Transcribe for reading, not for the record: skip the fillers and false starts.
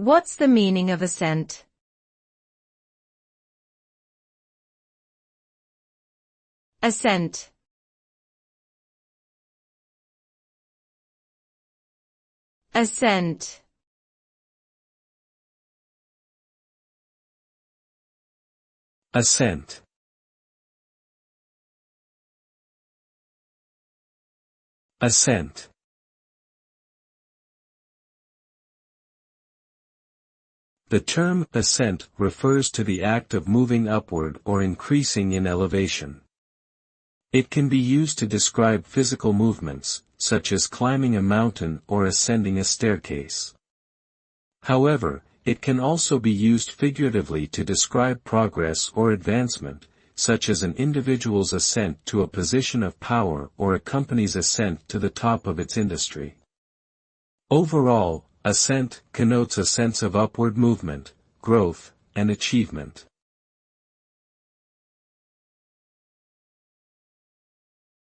What's the meaning of ascent? Ascent. Ascent. Ascent. Ascent. The term ascent refers to the act of moving upward or increasing in elevation. It can be used to describe physical movements, such as climbing a mountain or ascending a staircase. However, it can also be used figuratively to describe progress or advancement, such as an individual's ascent to a position of power or a company's ascent to the top of its industry. Overall, ascent connotes a sense of upward movement, growth, and achievement.